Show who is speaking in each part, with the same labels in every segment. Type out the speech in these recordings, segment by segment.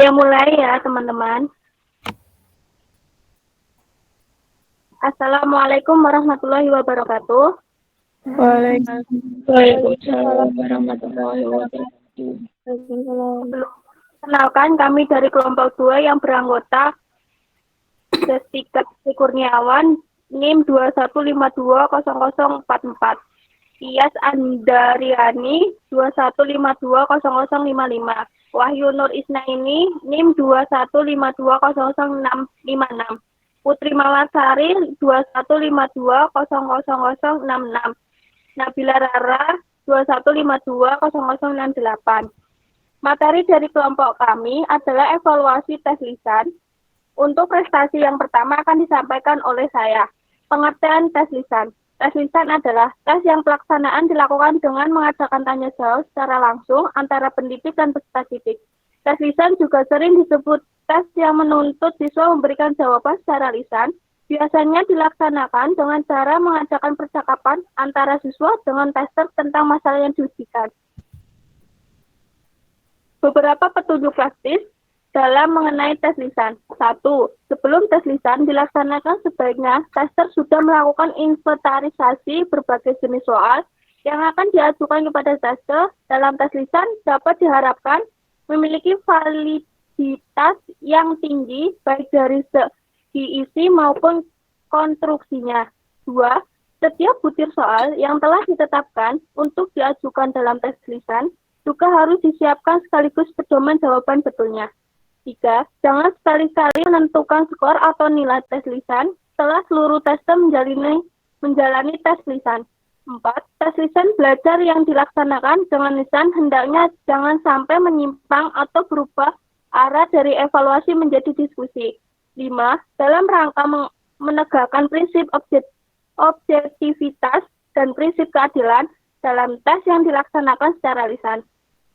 Speaker 1: Saya mulai ya, teman-teman. Assalamualaikum warahmatullahi wabarakatuh.
Speaker 2: Waalaikumsalam warahmatullahi wabarakatuh.
Speaker 1: Kenalkan, kami dari kelompok 2 yang beranggota Jessica Kurniawan, NIM 21520044. Iyas Andariani 21520055. Wahyu Nur Isnaini NIM 21520066. Putri Mawasari 2152000066. Nabila Rara 21520068. Materi dari kelompok kami adalah evaluasi tes lisan. Untuk prestasi yang pertama akan disampaikan oleh saya. Pengertian tes lisan. Tes lisan adalah tes yang pelaksanaan dilakukan dengan mengadakan tanya jawab secara langsung antara pendidik dan peserta didik. Tes lisan juga sering disebut tes yang menuntut siswa memberikan jawaban secara lisan. Biasanya dilaksanakan dengan cara mengadakan percakapan antara siswa dengan tester tentang masalah yang diujikan. Beberapa petunjuk praktis dalam mengenai tes lisan. 1. Sebelum tes lisan dilaksanakan, sebaiknya tester sudah melakukan inventarisasi berbagai jenis soal yang akan diajukan kepada tester. Dalam tes lisan dapat diharapkan memiliki validitas yang tinggi baik dari segi isi maupun konstruksinya. 2. Setiap butir soal yang telah ditetapkan untuk diajukan dalam tes lisan juga harus disiapkan sekaligus pedoman jawaban betulnya. 3. Jangan sekali-kali menentukan skor atau nilai tes lisan setelah seluruh tester menjalani tes lisan. 4. Tes lisan belajar yang dilaksanakan dengan lisan hendaknya jangan sampai menyimpang atau berubah arah dari evaluasi menjadi diskusi. 5. Dalam rangka menegakkan prinsip objektivitas dan prinsip keadilan dalam tes yang dilaksanakan secara lisan.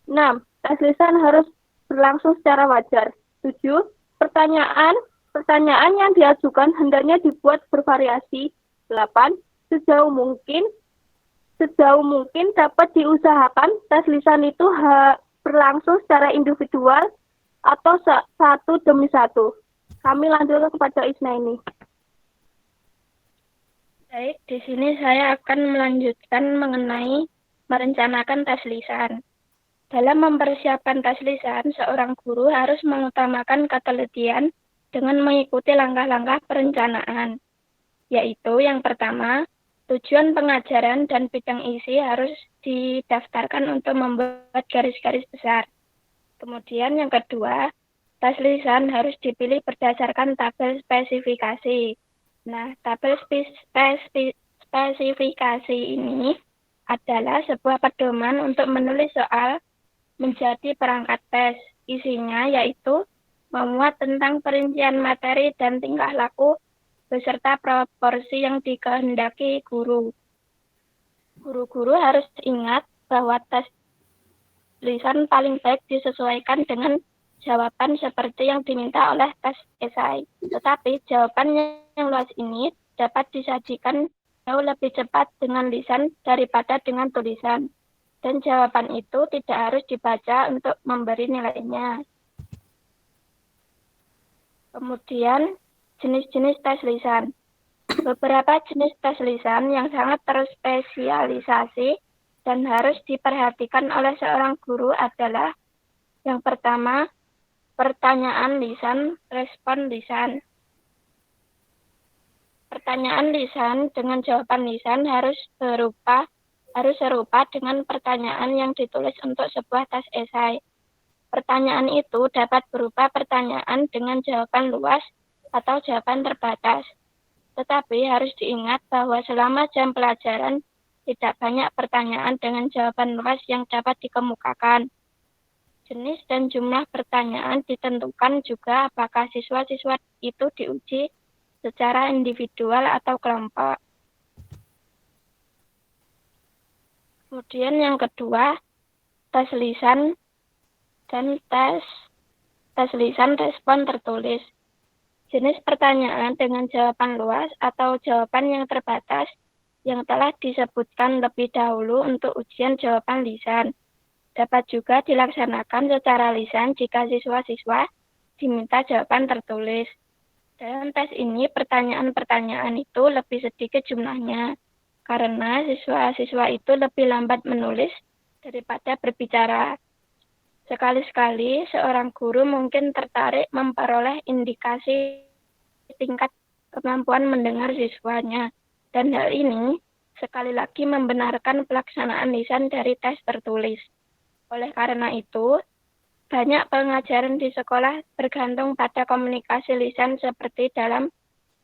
Speaker 1: 6. Tes lisan harus berlangsung secara wajar. 7. Pertanyaan yang diajukan hendaknya dibuat bervariasi. 8. Sejauh mungkin dapat diusahakan tes lisan itu berlangsung secara individual atau satu demi satu. Kami lanjutkan kepada Isnaini.
Speaker 2: Baik, di sini saya akan melanjutkan mengenai merencanakan tes lisan. Dalam mempersiapkan tes lisan, seorang guru harus mengutamakan ketelitian dengan mengikuti langkah-langkah perencanaan, yaitu yang pertama, tujuan pengajaran dan bidang isi harus didaftarkan untuk membuat garis-garis besar. Kemudian yang kedua, tes lisan harus dipilih berdasarkan tabel spesifikasi. Nah, tabel spesifikasi ini adalah sebuah pedoman untuk menulis soal menjadi perangkat tes. Isinya yaitu memuat tentang perincian materi dan tingkah laku beserta proporsi yang dikehendaki guru. Guru-guru harus ingat bahwa tes lisan paling baik disesuaikan dengan jawaban seperti yang diminta oleh tes esai. Tetapi jawaban yang luas ini dapat disajikan jauh lebih cepat dengan lisan daripada dengan tulisan. Dan jawaban itu tidak harus dibaca untuk memberi nilainya. Kemudian, jenis-jenis tes lisan. Beberapa jenis tes lisan yang sangat terspesialisasi dan harus diperhatikan oleh seorang guru adalah yang pertama, pertanyaan lisan, respon lisan. Pertanyaan lisan dengan jawaban lisan harus serupa dengan pertanyaan yang ditulis untuk sebuah tes esai. Pertanyaan itu dapat berupa pertanyaan dengan jawaban luas atau jawaban terbatas. Tetapi harus diingat bahwa selama jam pelajaran tidak banyak pertanyaan dengan jawaban luas yang dapat dikemukakan. Jenis dan jumlah pertanyaan ditentukan juga apakah siswa-siswa itu diuji secara individual atau kelompok. Kemudian yang kedua, tes lisan dan tes lisan respon tertulis. Jenis pertanyaan dengan jawaban luas atau jawaban yang terbatas yang telah disebutkan lebih dahulu untuk ujian jawaban lisan. Dapat juga dilaksanakan secara lisan jika siswa-siswa diminta jawaban tertulis. Dalam tes ini, pertanyaan-pertanyaan itu lebih sedikit jumlahnya, karena siswa-siswa itu lebih lambat menulis daripada berbicara. Sekali-sekali, seorang guru mungkin tertarik memperoleh indikasi tingkat kemampuan mendengar siswanya, dan hal ini sekali lagi membenarkan pelaksanaan lisan dari tes tertulis. Oleh karena itu, banyak pengajaran di sekolah bergantung pada komunikasi lisan seperti dalam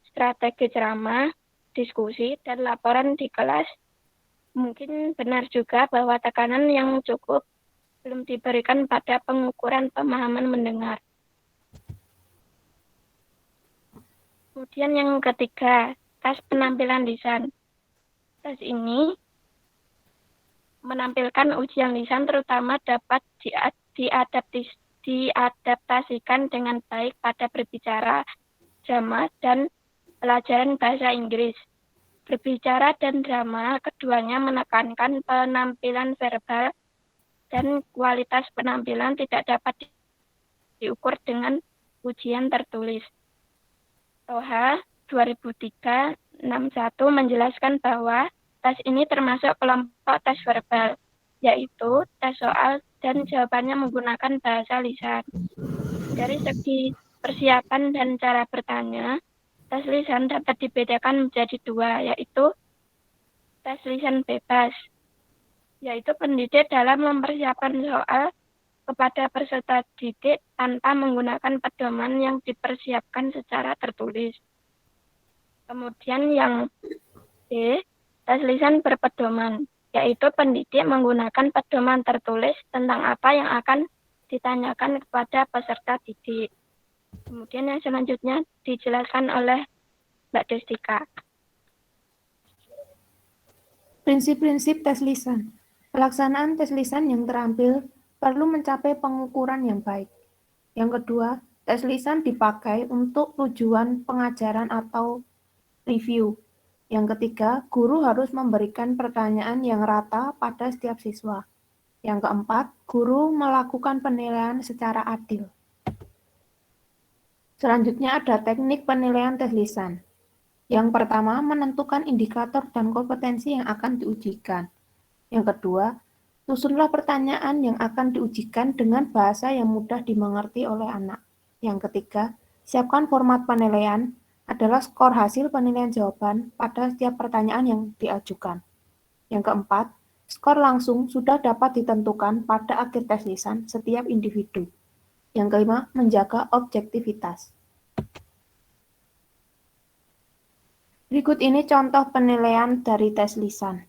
Speaker 2: strategi ceramah, diskusi, dan laporan di kelas. Mungkin benar juga bahwa tekanan yang cukup belum diberikan pada pengukuran pemahaman mendengar. Kemudian yang ketiga, tes penampilan lisan. Tes ini menampilkan ujian lisan terutama dapat diadaptasikan dengan baik pada berbicara, drama, dan pelajaran bahasa Inggris. Berbicara dan drama keduanya menekankan penampilan verbal dan kualitas penampilan tidak dapat diukur dengan ujian tertulis. TOHA 2003-61 menjelaskan bahwa tes ini termasuk kelompok tes verbal, yaitu tes soal dan jawabannya menggunakan bahasa lisan. Dari segi persiapan dan cara bertanya, tes lisan dapat dibedakan menjadi dua, yaitu tes lisan bebas, yaitu pendidik dalam mempersiapkan soal kepada peserta didik tanpa menggunakan pedoman yang dipersiapkan secara tertulis. Kemudian yang B, tes lisan berpedoman, yaitu pendidik menggunakan pedoman tertulis tentang apa yang akan ditanyakan kepada peserta didik. Kemudian yang selanjutnya dijelaskan oleh Mbak Destika.
Speaker 3: Prinsip-prinsip tes lisan. Pelaksanaan tes lisan yang terampil perlu mencapai pengukuran yang baik. Yang kedua, tes lisan dipakai untuk tujuan pengajaran atau review. Yang ketiga, guru harus memberikan pertanyaan yang rata pada setiap siswa. Yang keempat, guru melakukan penilaian secara adil. Selanjutnya ada teknik penilaian tes lisan. Yang pertama, menentukan indikator dan kompetensi yang akan diujikan. Yang kedua, susunlah pertanyaan yang akan diujikan dengan bahasa yang mudah dimengerti oleh anak. Yang ketiga, siapkan format penilaian adalah skor hasil penilaian jawaban pada setiap pertanyaan yang diajukan. Yang keempat, skor langsung sudah dapat ditentukan pada akhir tes lisan setiap individu. Yang kelima, menjaga objektivitas. Berikut ini contoh penilaian dari tes lisan.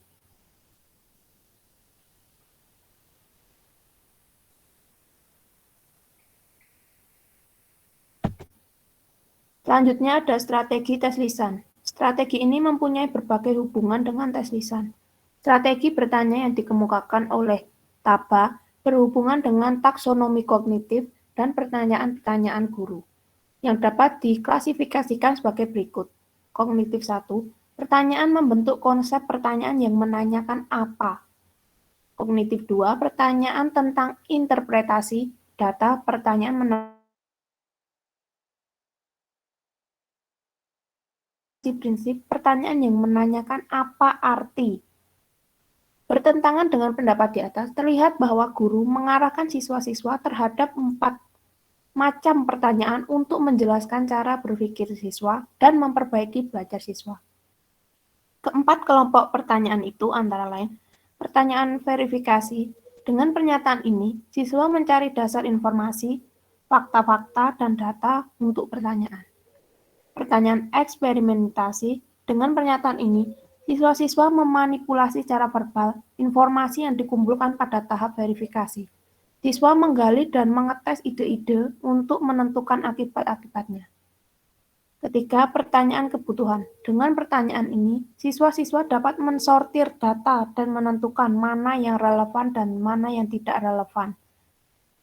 Speaker 3: Selanjutnya ada strategi tes lisan. Strategi ini mempunyai berbagai hubungan dengan tes lisan. Strategi bertanya yang dikemukakan oleh Taba berhubungan dengan taksonomi kognitif dan pertanyaan-pertanyaan guru, yang dapat diklasifikasikan sebagai berikut. Kognitif 1, pertanyaan membentuk konsep pertanyaan yang menanyakan apa. Kognitif 2, pertanyaan tentang interpretasi data pertanyaan prinsip pertanyaan yang menanyakan apa arti. Bertentangan dengan pendapat di atas, terlihat bahwa guru mengarahkan siswa-siswa terhadap 4 macam pertanyaan untuk menjelaskan cara berpikir siswa dan memperbaiki belajar siswa. Keempat kelompok pertanyaan itu antara lain, pertanyaan verifikasi. Dengan pernyataan ini, siswa mencari dasar informasi, fakta-fakta, dan data untuk pertanyaan. Pertanyaan eksperimentasi, dengan pernyataan ini, siswa-siswa memanipulasi secara verbal informasi yang dikumpulkan pada tahap verifikasi. Siswa menggali dan mengetes ide-ide untuk menentukan akibat-akibatnya. Ketiga, pertanyaan kebutuhan. Dengan pertanyaan ini, siswa-siswa dapat mensortir data dan menentukan mana yang relevan dan mana yang tidak relevan.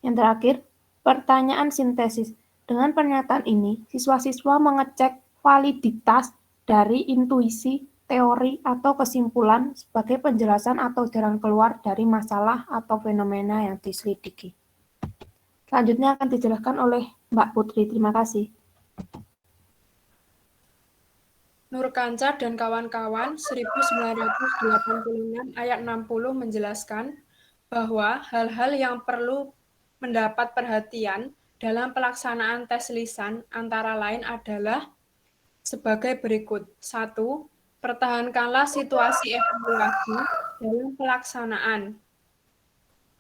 Speaker 3: Yang terakhir, pertanyaan sintesis. Dengan pernyataan ini, siswa-siswa mengecek validitas dari intuisi teori atau kesimpulan sebagai penjelasan atau jalan keluar dari masalah atau fenomena yang diselidiki. Selanjutnya akan dijelaskan oleh Mbak Putri. Terima kasih.
Speaker 4: Nurkanca dan kawan-kawan 1986 ayat 60 menjelaskan bahwa hal-hal yang perlu mendapat perhatian dalam pelaksanaan tes lisan antara lain adalah sebagai berikut. 1. Pertahankanlah situasi evaluasi dalam pelaksanaan.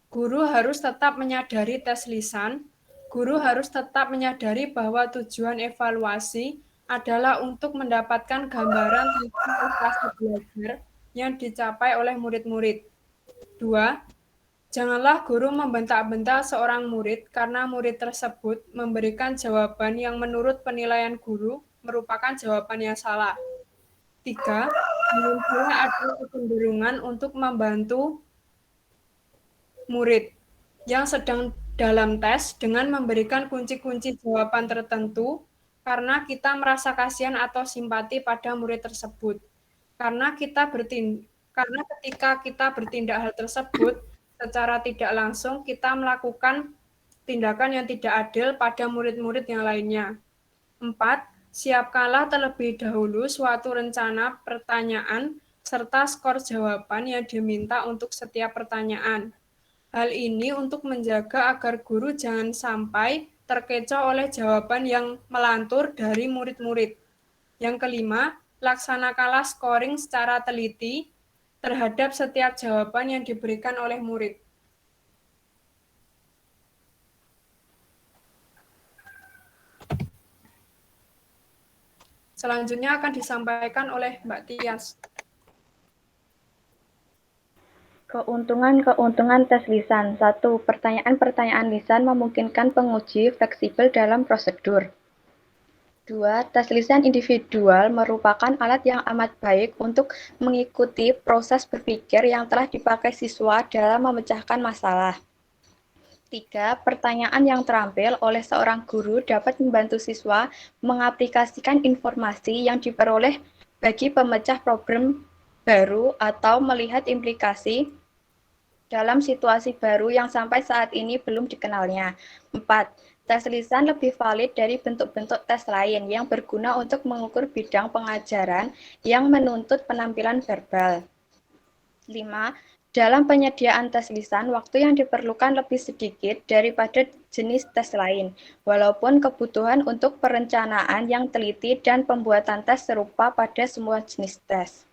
Speaker 4: Guru harus tetap menyadari tes lisan. Guru harus tetap menyadari bahwa tujuan evaluasi adalah untuk mendapatkan gambaran tentang prestasi belajar yang dicapai oleh murid-murid. 2. Janganlah guru membentak-bentak seorang murid karena murid tersebut memberikan jawaban yang menurut penilaian guru merupakan jawaban yang salah. 3. Jangan pula ada kecenderungan untuk membantu murid yang sedang dalam tes dengan memberikan kunci-kunci jawaban tertentu karena kita merasa kasihan atau simpati pada murid tersebut. Karena ketika kita bertindak hal tersebut, secara tidak langsung kita melakukan tindakan yang tidak adil pada murid-murid yang lainnya. 4. Siapkanlah terlebih dahulu suatu rencana pertanyaan serta skor jawaban yang diminta untuk setiap pertanyaan. Hal ini untuk menjaga agar guru jangan sampai terkecoh oleh jawaban yang melantur dari murid-murid. Yang kelima, laksanakanlah scoring secara teliti terhadap setiap jawaban yang diberikan oleh murid. Selanjutnya akan disampaikan oleh Mbak Tias.
Speaker 5: Keuntungan-keuntungan tes lisan. 1. Pertanyaan-pertanyaan lisan memungkinkan penguji fleksibel dalam prosedur. 2. Tes lisan individual merupakan alat yang amat baik untuk mengikuti proses berpikir yang telah dipakai siswa dalam memecahkan masalah. 3. Pertanyaan yang terampil oleh seorang guru dapat membantu siswa mengaplikasikan informasi yang diperoleh bagi pemecah problem baru atau melihat implikasi dalam situasi baru yang sampai saat ini belum dikenalnya. 4. Tes lisan lebih valid dari bentuk-bentuk tes lain yang berguna untuk mengukur bidang pengajaran yang menuntut penampilan verbal. 5. Dalam penyediaan tes lisan, waktu yang diperlukan lebih sedikit daripada jenis tes lain, walaupun kebutuhan untuk perencanaan yang teliti dan pembuatan tes serupa pada semua jenis tes.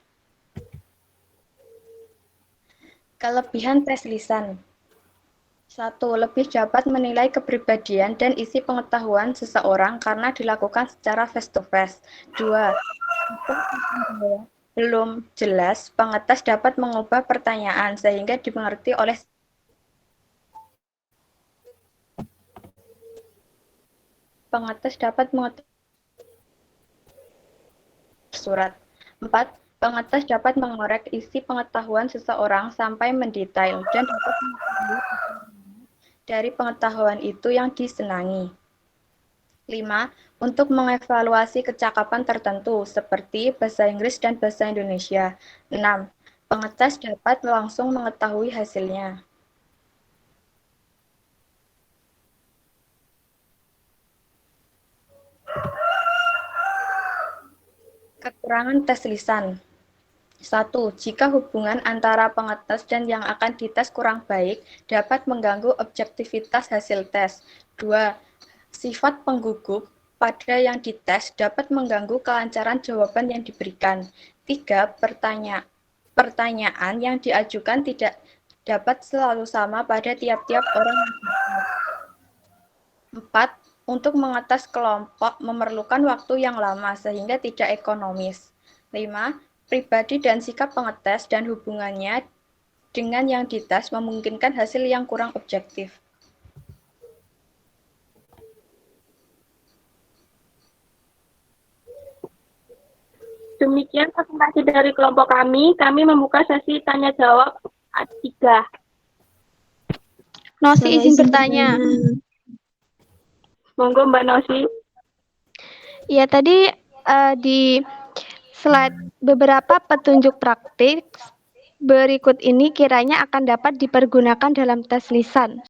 Speaker 5: Kelebihan tes lisan. 1. Lebih dapat menilai kepribadian dan isi pengetahuan seseorang karena dilakukan secara face-to-face. 2. Belum jelas, pengetes dapat mengubah pertanyaan sehingga dimengerti oleh surat. 4. Pengetes dapat mengorek isi pengetahuan seseorang sampai mendetail dan dapat mengetahui dari pengetahuan itu yang disenangi. 5. Untuk mengevaluasi kecakapan tertentu seperti bahasa Inggris dan bahasa Indonesia. 6. Pengetes dapat langsung mengetahui hasilnya. Kekurangan tes lisan. 1. Jika hubungan antara pengetes dan yang akan dites kurang baik, dapat mengganggu objektivitas hasil tes. 2. Sifat penggugup pada yang dites dapat mengganggu kelancaran jawaban yang diberikan. 3. Pertanyaan yang diajukan tidak dapat selalu sama pada tiap-tiap orang. 4. Untuk mengetes kelompok memerlukan waktu yang lama sehingga tidak ekonomis. 5. Pribadi dan sikap pengetes dan hubungannya dengan yang dites memungkinkan hasil yang kurang objektif.
Speaker 1: Demikian presentasi dari kelompok kami. Kami membuka sesi tanya jawab A3.
Speaker 6: Nosi izin bertanya.
Speaker 1: Monggo Mbak Nosi.
Speaker 6: Ya, tadi di Beberapa petunjuk praktik berikut ini kiranya akan dapat dipergunakan dalam tes lisan.